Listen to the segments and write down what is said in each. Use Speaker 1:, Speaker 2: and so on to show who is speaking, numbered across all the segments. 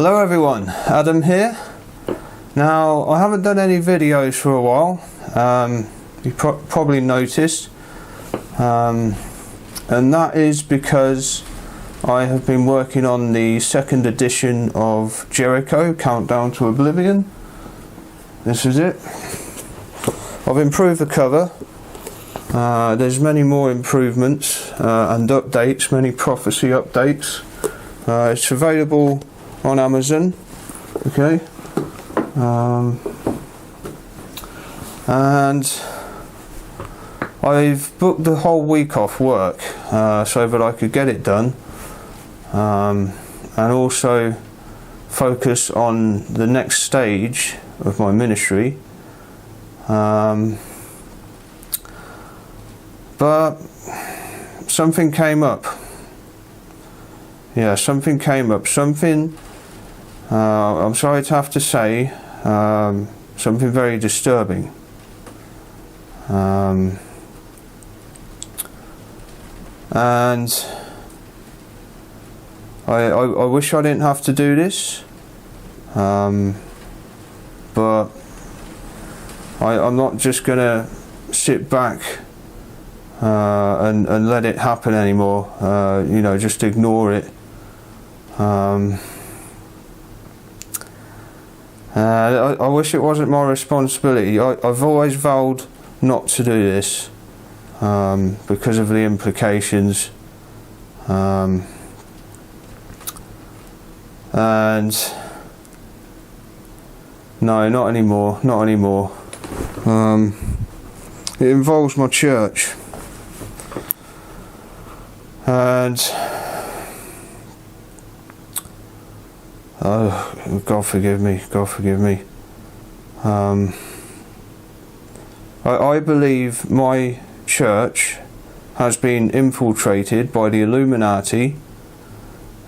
Speaker 1: Hello everyone, Adam here. Now, I haven't done any videos for a while, you probably noticed, and that is because I have been working on the second edition of Jericho, Countdown to Oblivion. This is it. I've improved the cover. There's many more improvements and updates, many prophecy updates. It's available on Amazon, okay, and I've booked the whole week off work so that I could get it done, and also focus on the next stage of my ministry. But something came up. Yeah, something came up. Something, I'm sorry to have to say, something very disturbing. And I wish I didn't have to do this, but I'm not just going to sit back and let it happen anymore, you know, just ignore it. I wish it wasn't my responsibility. I've always vowed not to do this because of the implications, and no, not anymore, not anymore. It involves my church, and oh, God forgive me, God forgive me. I believe my church has been infiltrated by the Illuminati,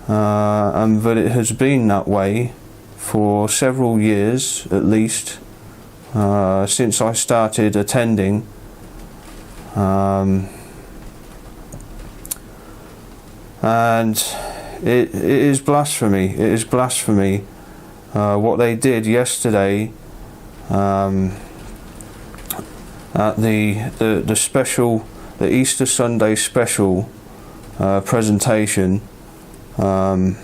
Speaker 1: and that it has been that way for several years at least, since I started attending. And it is blasphemy. It is blasphemy what they did yesterday at the special, the Easter Sunday special presentation, and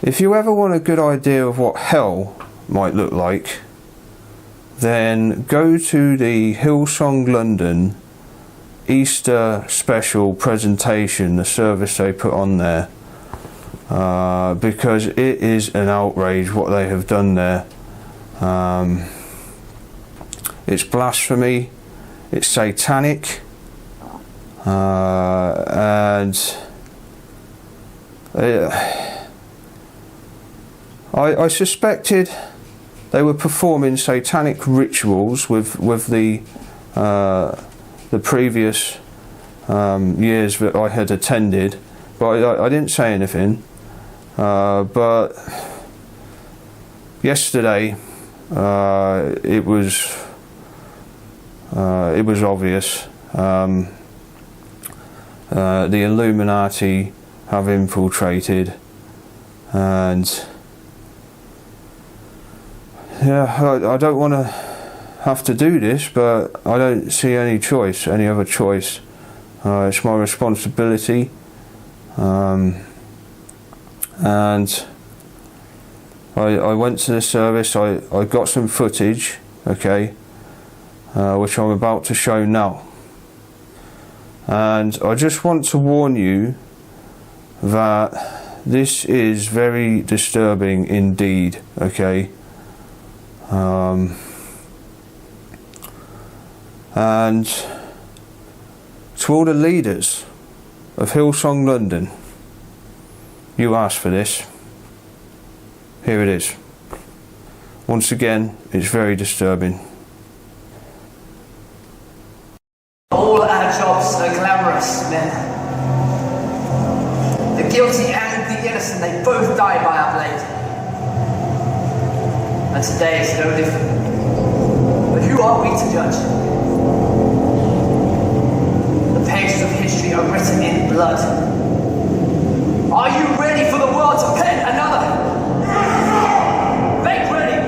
Speaker 1: if you ever want a good idea of what hell might look like, then go to the Hillsong London Easter special presentation, the service they put on there, because it is an outrage what they have done there. It's blasphemy, it's satanic, and I suspected they were performing satanic rituals with the previous years that I had attended, but I didn't say anything. But yesterday it was obvious. The Illuminati have infiltrated, and yeah, I don't want to have to do this, but I don't see any choice, any other choice. It's my responsibility, and I went to the service. I got some footage, okay, which I'm about to show now, and I just want to warn you that this is very disturbing indeed, okay. And to all the leaders of Hillsong London, you asked for this. Here it is. Once again, it's very disturbing.
Speaker 2: All our jobs are glamorous, men. The guilty and the innocent, they both die by our blade. And today is no different. But who are we to judge? The pages of history are written in blood. Are you ready for the world to pen another? Make ready.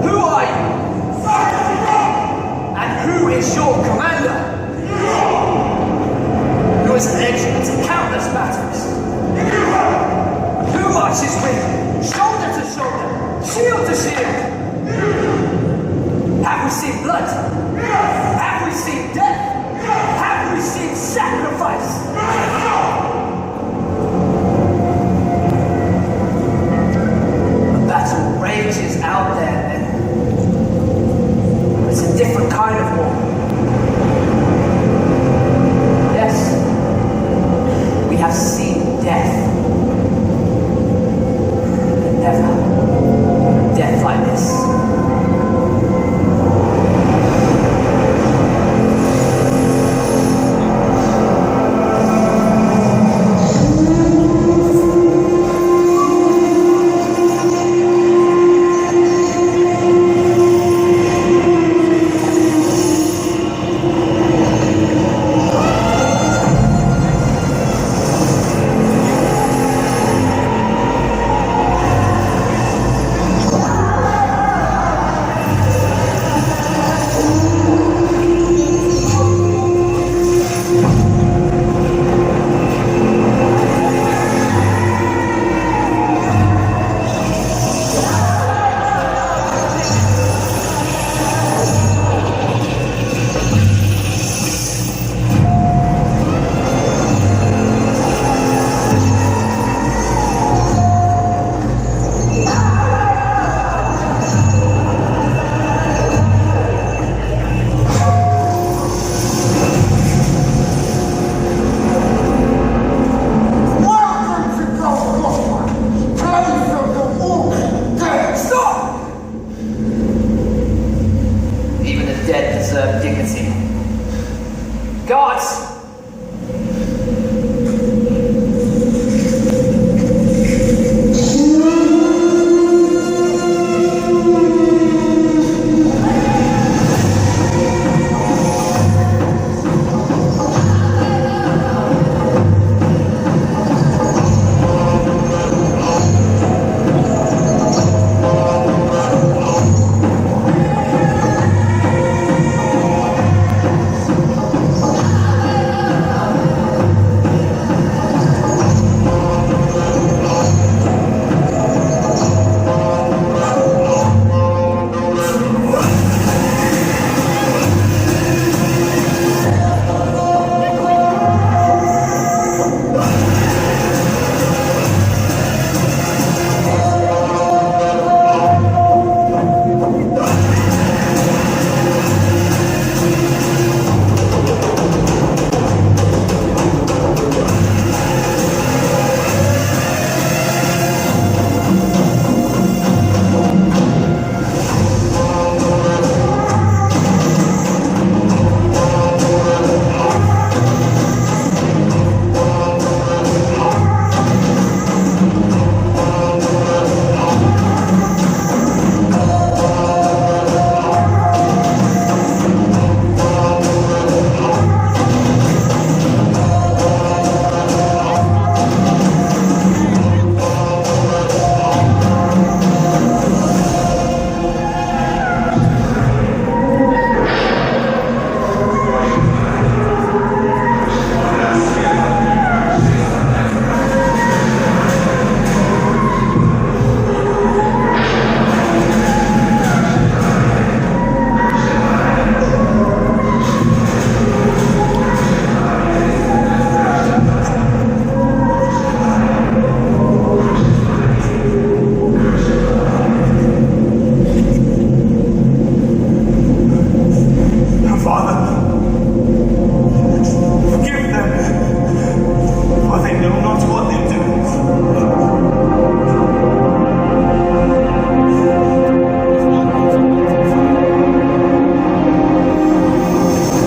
Speaker 2: Who are you? And who is your commander? Who is an legend to countless battles? Who marches with shoulder to shoulder, shield to shield? Have we seen blood? Have we seen death? Have we seen sacrifice? The battle rages out there, men. It's a different kind of war. Yes, we have seen death. But never death like this.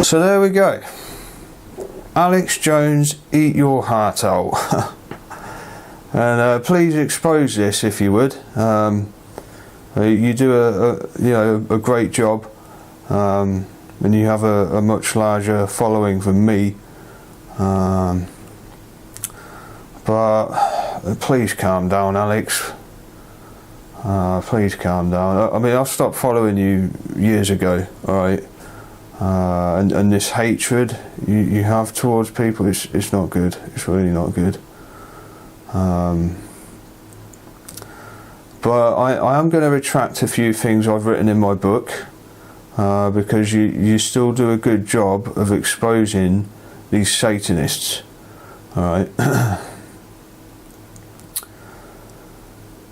Speaker 1: So there we go. Alex Jones, eat your heart out. And please expose this if you would. You do a great job, and you have a much larger following than me. But please calm down, Alex. Please calm down. I mean, I stopped following you years ago, alright? And this hatred you have towards people, it's not good. It's really not good. But I am going to retract a few things I've written in my book, because you still do a good job of exposing these Satanists, alright?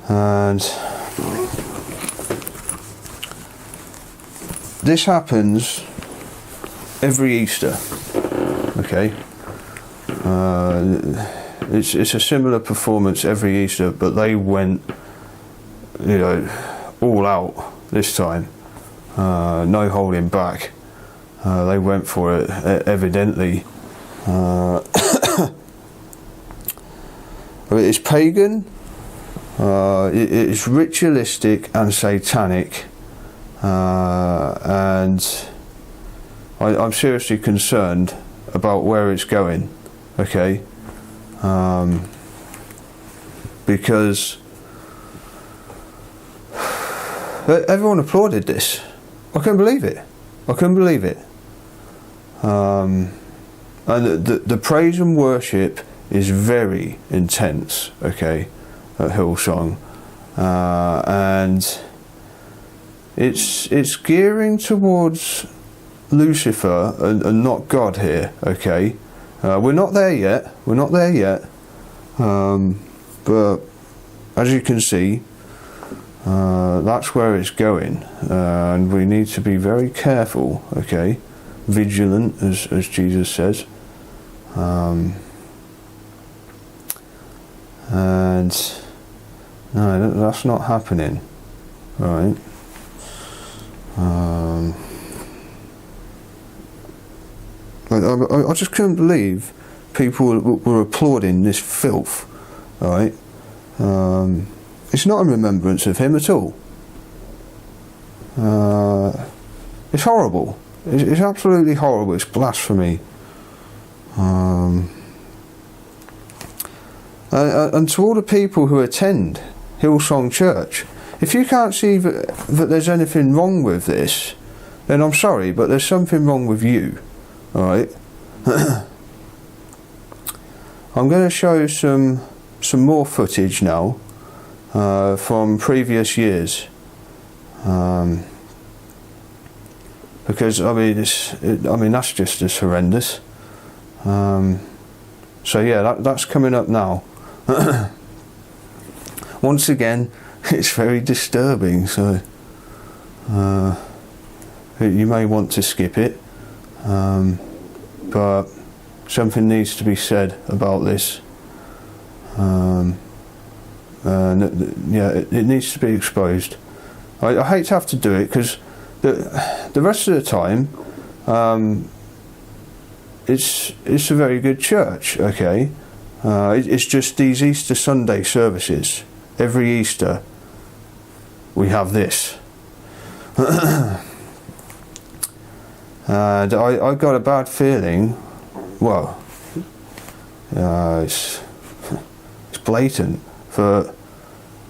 Speaker 1: And this happens every Easter, okay? It's a similar performance every Easter, but they went, all out this time. No holding back. They went for it, evidently. It's pagan. It's ritualistic and satanic, and I'm seriously concerned about where it's going, okay? Because everyone applauded this. I couldn't believe it. And the praise and worship is very intense, okay, at Hillsong, and it's gearing towards Lucifer and not God here, okay? We're not there yet, but as you can see, that's where it's going, and we need to be very careful, okay? Vigilant, as Jesus says. And no, that's not happening, right? I just couldn't believe people were applauding this filth, right? It's not a remembrance of him at all. It's horrible. It's absolutely horrible. It's blasphemy. And to all the people who attend Hillsong Church, if you can't see that there's anything wrong with this, then I'm sorry, but there's something wrong with you. Alright? I'm going to show some more footage now from previous years. Because I mean that's just as horrendous. So yeah, that's coming up now. Once again, it's very disturbing, so you may want to skip it, but something needs to be said about this. Yeah, it needs to be exposed. I hate to have to do it, because the rest of the time it's a very good church, okay? It's just these Easter Sunday services. Every Easter we have this. And I got a bad feeling, well, it's blatant, but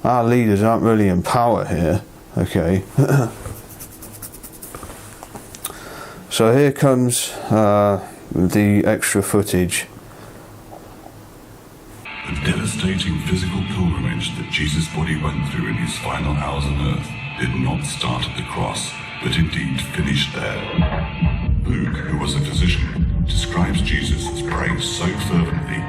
Speaker 1: our leaders aren't really in power here, okay? So here comes the extra footage.
Speaker 3: The devastating physical pilgrimage that Jesus' body went through in his final hours on earth did not start at the cross, but indeed finished there. Luke, who was a physician, describes Jesus as praying so fervently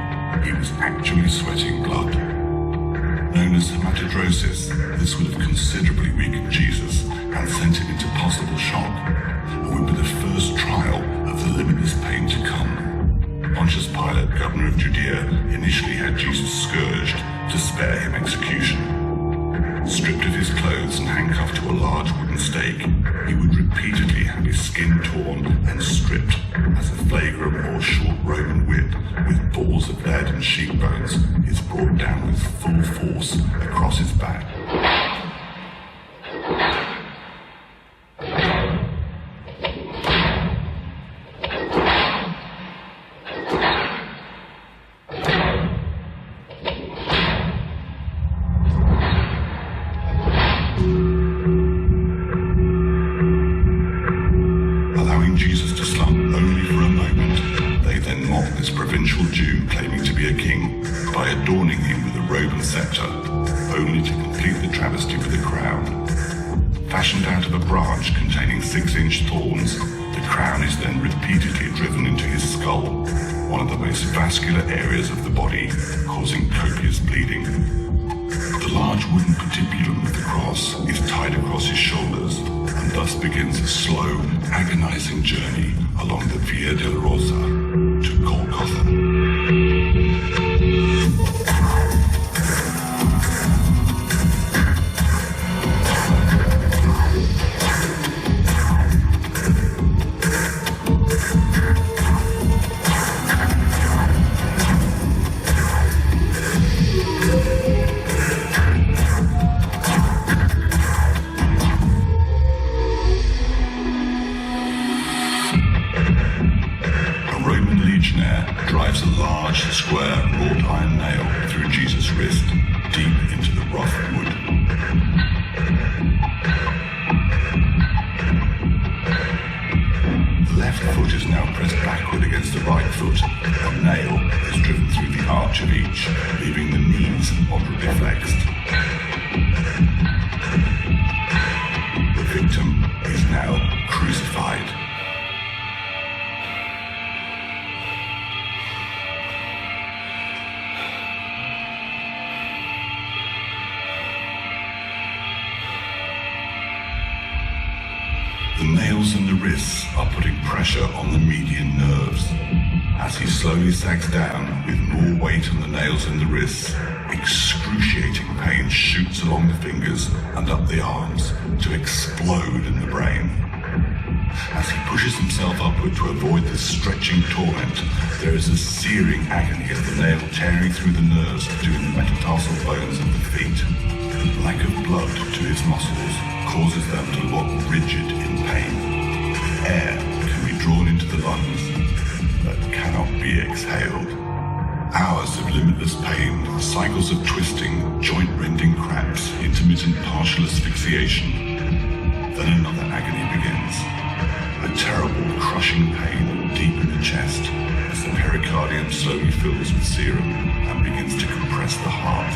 Speaker 3: he was actually sweating blood. Known as hematidrosis, this would have considerably weakened Jesus and sent him into possible shock, and would be the first trial of the limitless pain to come. Pontius Pilate, governor of Judea, initially had Jesus scourged to spare him execution. Stripped of his clothes and handcuffed to a large wooden stake, he would repeatedly have his skin torn and stripped as a flagrant or short Roman whip with balls of lead and sheep bones is brought down with full force across his back. official Jew claiming to be a king by adorning him with a robe and scepter, only to complete the travesty with a crown. Fashioned out of a branch containing 6-inch thorns, the crown is then repeatedly driven into his skull, one of the most vascular areas of the body, causing copious bleeding. The large wooden patibulum of the cross is tied across his shoulders, and thus begins a slow, agonizing journey along the Via Dolorosa to Golgotha. Drives a large, square, wrought iron nail through Jesus' wrist, deep into the rough wood. The left foot is now pressed backward against the right foot. A nail is driven through the arch of each, leaving the knees moderately flexed. The victim is now crucified. The nails in the wrists are putting pressure on the median nerves. As he slowly sags down with more weight on the nails in the wrists, excruciating pain shoots along the fingers and up the arms to explode in the brain. As he pushes himself upward to avoid this stretching torment, there is a searing agony of the nail tearing through the nerves between the metatarsal bones of the feet. Lack of blood to his muscles causes them to lock rigid in pain. Air can be drawn into the lungs, but cannot be exhaled. Hours of limitless pain, cycles of twisting, joint-rending cramps, intermittent partial asphyxiation. Then another agony begins. A terrible, crushing pain deep in the chest as the pericardium slowly fills with serum and begins to compress the heart.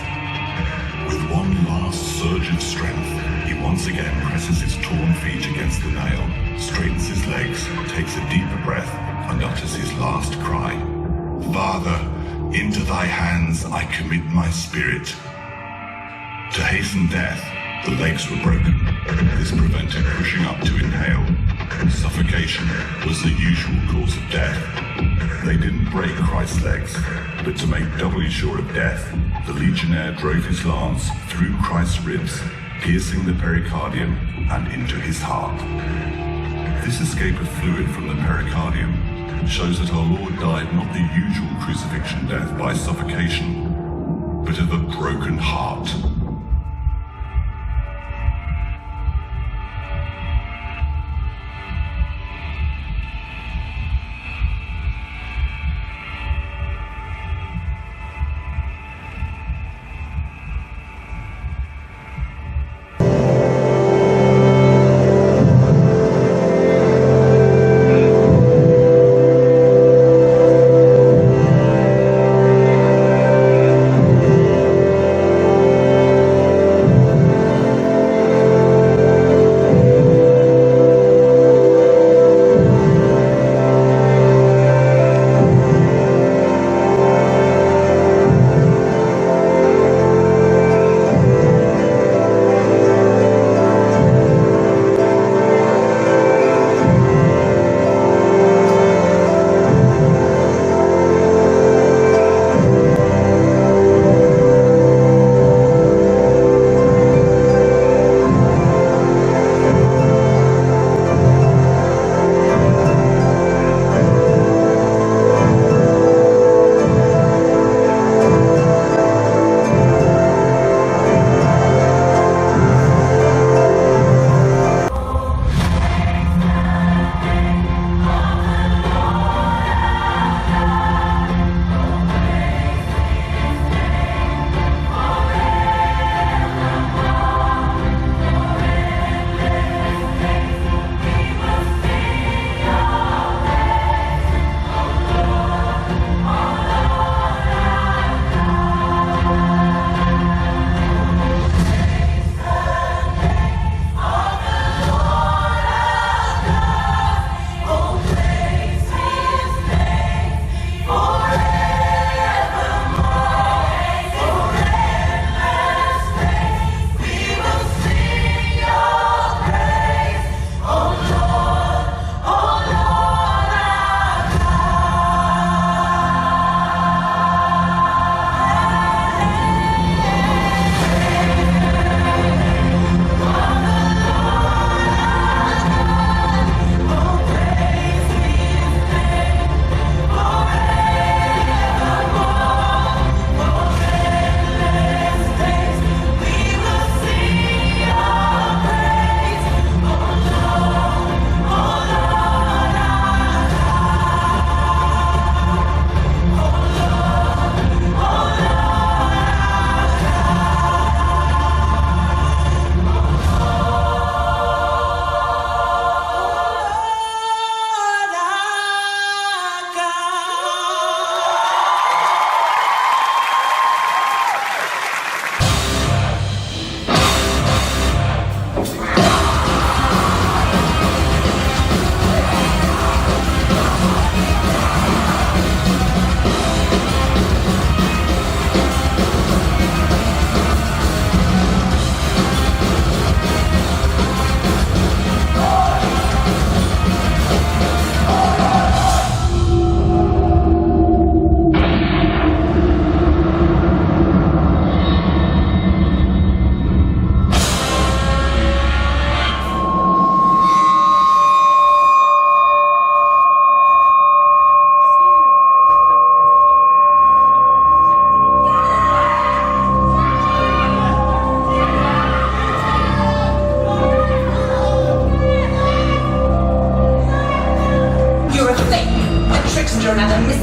Speaker 3: With one last surge of strength, he once again presses his torn feet against the nail, straightens his legs, takes a deeper breath, and utters his last cry. Father, into thy hands I commit my spirit. To hasten death, the legs were broken. This prevented pushing up to inhale. Suffocation was the usual cause of death. They didn't break Christ's legs, but to make doubly sure of death, the legionnaire drove his lance through Christ's ribs, piercing the pericardium and into his heart. This escape of fluid from the pericardium shows that our Lord died not the usual crucifixion death by suffocation, but of a broken heart.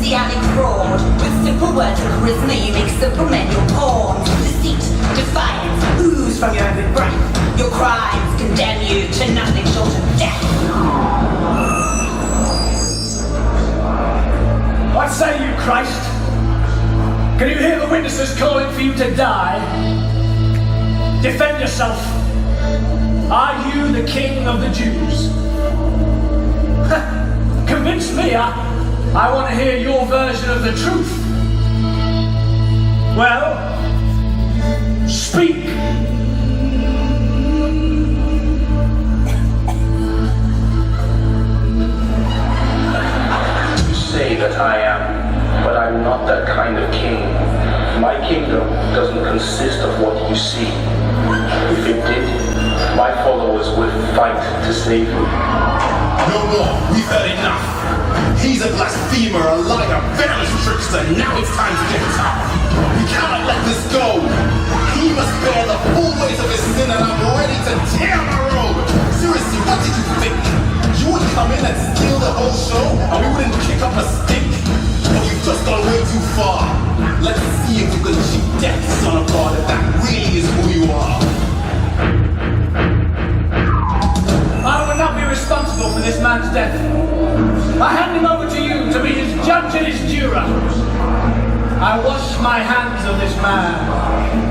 Speaker 4: messianic fraud. With simple words and charisma, you make simple men your pawns. Deceit, defiance, ooze from your every breath. Your crimes condemn you to nothing short of death.
Speaker 2: What say you, Christ? Can you hear the witnesses calling for you to die? Defend yourself. Are you the king of the Jews? Convince me, I want to hear your version of the truth. Well, speak.
Speaker 5: You say that I am, but I'm not that kind of king. My kingdom doesn't consist of what you see. If it did, my followers would fight to save you.
Speaker 6: No more, we've had enough. He's a blasphemer, a liar, venomous trickster. Now it's time to get tough. We cannot let this go. He must bear the full weight of his sin, and I'm ready to tear my robe. Seriously, what did you think? You would come in and steal the whole show, and we wouldn't kick up a stink? Well, you've just gone way too far. Let's see if you can cheat death, son of God, if that really is who you are.
Speaker 2: I will not be responsible for this man's death. I hand him over to you to be his judge and his juror. I wash my hands of this man.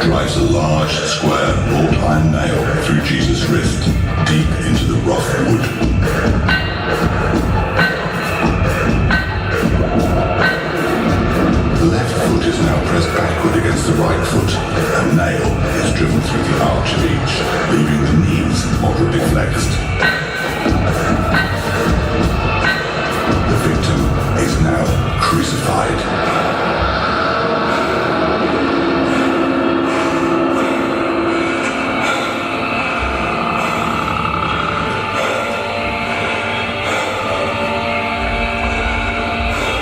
Speaker 3: drives a large, square, wrought iron nail through Jesus' wrist, deep into the rough wood. The left foot is now pressed backward against the right foot. A nail is driven through the arch of each, leaving the knees moderately flexed. The victim is now crucified.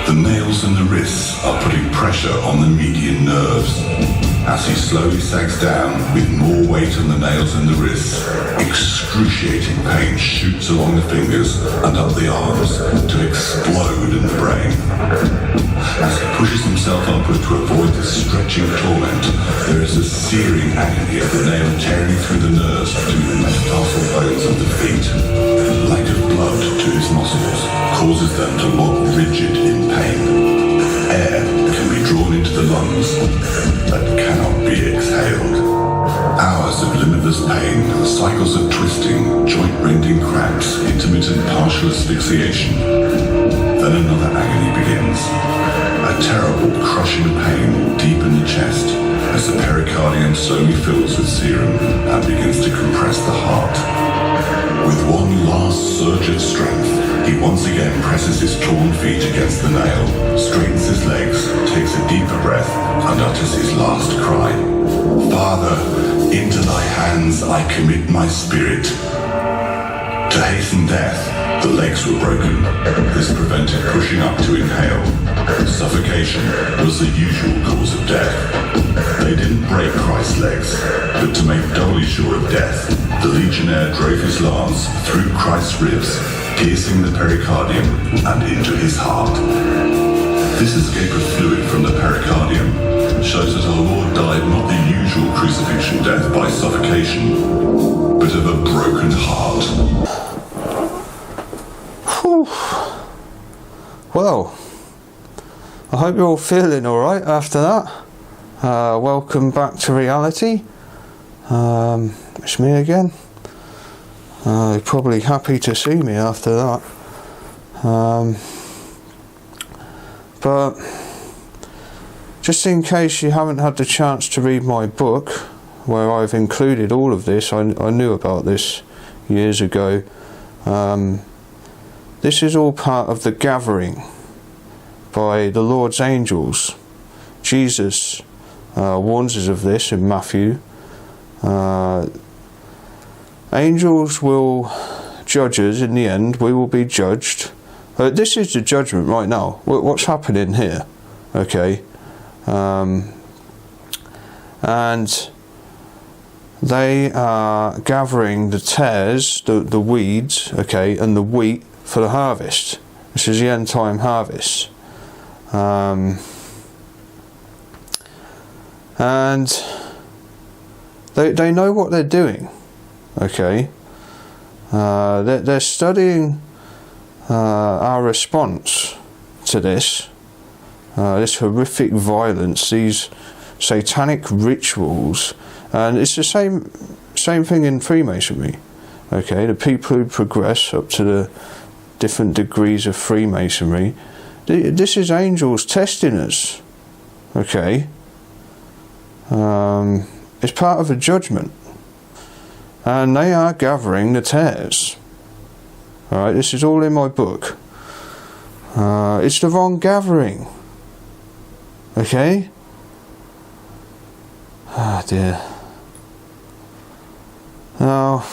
Speaker 3: The nails in the wrists are putting pressure on the median nerves. As he slowly sags down with more weight on the nails in the wrists, excruciating pain shoots along the fingers and up the arms to explode in the brain. As he pushes himself upward to avoid this stretching torment, there is a searing agony of the nail tearing through the nerves to the metatarsal bones of the feet. Lack of blood to his muscles causes them to lock rigid in pain. Air can be drawn into the lungs, but cannot be exhaled. Hours of limitless pain, cycles of twisting, joint-rending cramps, intermittent partial asphyxiation. Then another agony begins. A terrible crushing pain deep in the chest as the pericardium slowly fills with serum and begins to compress the heart. With one last surge of strength, he once again presses his torn feet against the nail, straightens his legs, takes a deeper breath, and utters his last cry. Father, into thy hands I commit my spirit. To hasten death, the legs were broken. This prevented pushing up to inhale. Suffocation was the usual cause of death. They didn't break Christ's legs, but to make doubly sure of death, the legionnaire drove his lance through Christ's ribs, piercing the pericardium and into his heart. This escape of fluid from the pericardium shows that our Lord died not the usual crucifixion death by suffocation, but of a broken heart.
Speaker 1: Whew. Well, I hope you're all feeling alright after that. Welcome back to reality. It's me again. They're probably happy to see me after that. But just in case you haven't had the chance to read my book, where I've included all of this, I knew about this years ago. This is all part of the gathering by the Lord's angels. Jesus warns us of this in Matthew. Angels will judge us in the end. We will be judged. This is the judgment right now. What's happening here? Okay. And they are gathering the tares, the weeds, okay, and the wheat for the harvest. This is the end time harvest. And they know what they're doing. Okay. They're studying our response to this horrific violence, these satanic rituals, and it's the same thing in Freemasonry. Okay, the people who progress up to the different degrees of Freemasonry, this is angels testing us. Okay, it's part of a judgment, and they are gathering the tares. Alright, this is all in my book. It's the wrong gathering. Okay? Ah, dear. Now,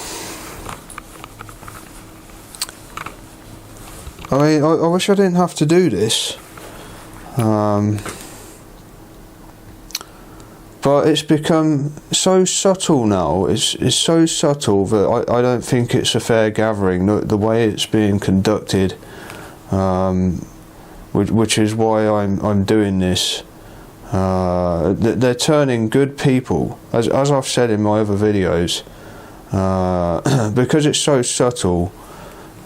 Speaker 1: I wish I didn't have to do this. But it's become so subtle now. It's so subtle that I don't think it's a fair gathering. The way it's being conducted, which is why I'm doing this. They're turning good people, as I've said in my other videos, because it's so subtle.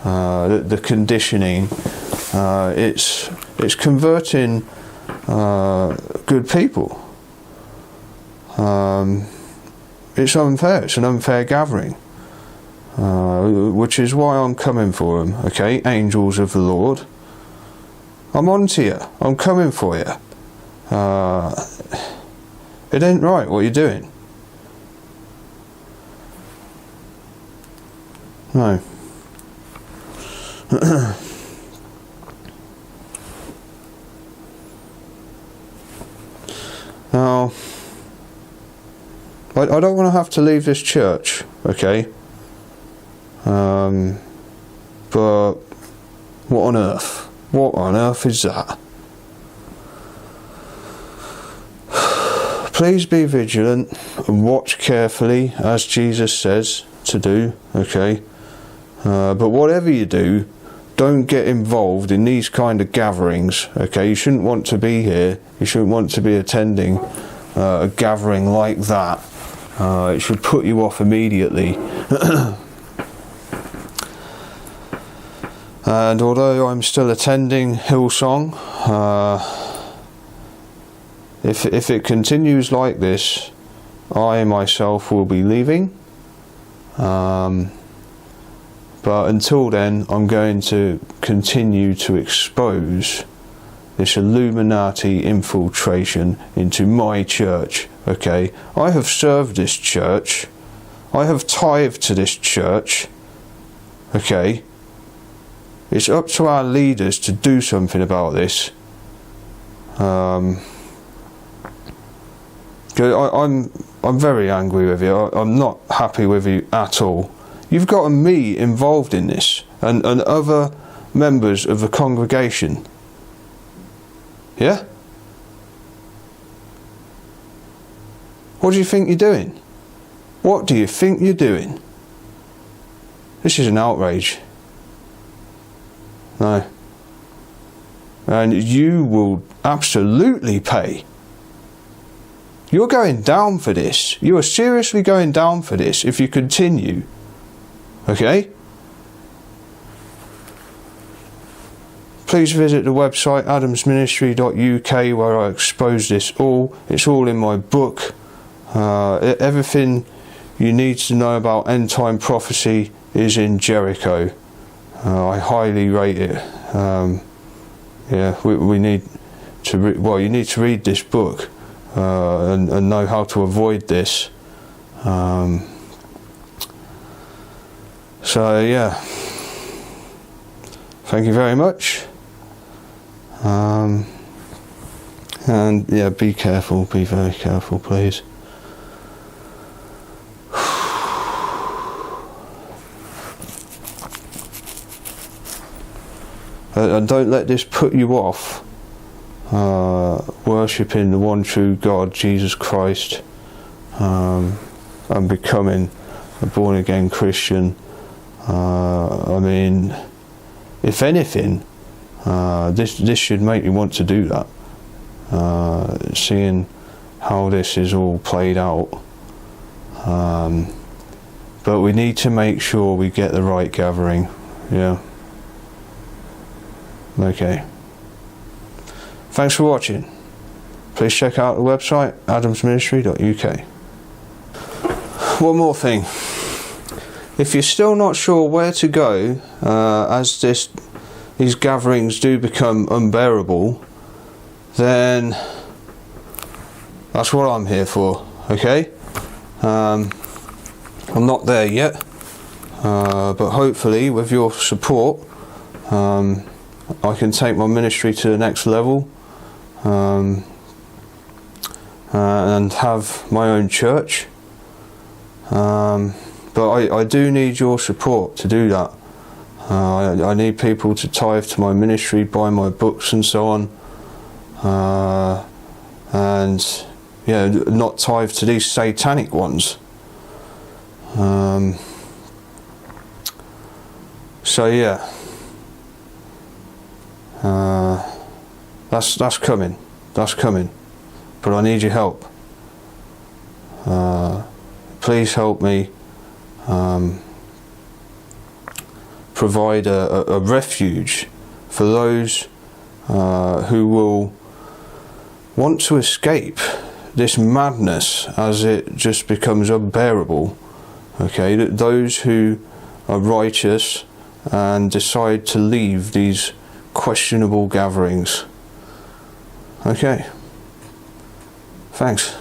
Speaker 1: The conditioning, it's converting good people. It's unfair. It's an unfair gathering, which is why I'm coming for them. Okay, angels of the Lord, I'm on to you. I'm coming for you. It ain't right what you're doing. No. Now, I don't want to have to leave this church, okay? But what on earth? What on earth is that? Please be vigilant and watch carefully, as Jesus says to do, okay? But whatever you do, don't get involved in these kind of gatherings, okay? You shouldn't want to be here. You shouldn't want to be attending a gathering like that. It should put you off immediately. And although I'm still attending Hillsong, if it continues like this, I myself will be leaving. But until then, I'm going to continue to expose this Illuminati infiltration into my church. Okay, I have served this church. I have tithed to this church. Okay, it's up to our leaders to do something about this. I'm very angry with you. I'm not happy with you at all. You've got me involved in this, and other members of the congregation. Yeah? What do you think you're doing? What do you think you're doing? This is an outrage. No. And you will absolutely pay. You're going down for this. You are seriously going down for this if you continue. Okay? Please visit the website adamsministry.uk where I expose this all. It's all in my book. Everything you need to know about end time prophecy is in Jericho. I highly rate it. Yeah, we need to you need to read this book and know how to avoid this. So yeah, thank you very much. And yeah, be careful, be very careful, please. And don't let this put you off worshipping the one true God, Jesus Christ, and becoming a born again Christian. I mean, if anything, this should make you want to do that, seeing how this is all played out. But we need to make sure we get the right gathering. Yeah. Okay. Thanks for watching. Please check out the website adamsministry.uk. One more thing. If you're still not sure where to go, as these gatherings do become unbearable, then that's what I'm here for. Okay. I'm not there yet, but hopefully with your support, I can take my ministry to the next level, and have my own church. But I do need your support to do that. I need people to tithe to my ministry, buy my books and so on, and yeah, not tithe to these satanic ones. So yeah, that's coming. That's coming. But I need your help. Please help me provide a refuge for those who will want to escape this madness as it just becomes unbearable. Okay, those who are righteous and decide to leave these questionable gatherings. Okay, thanks.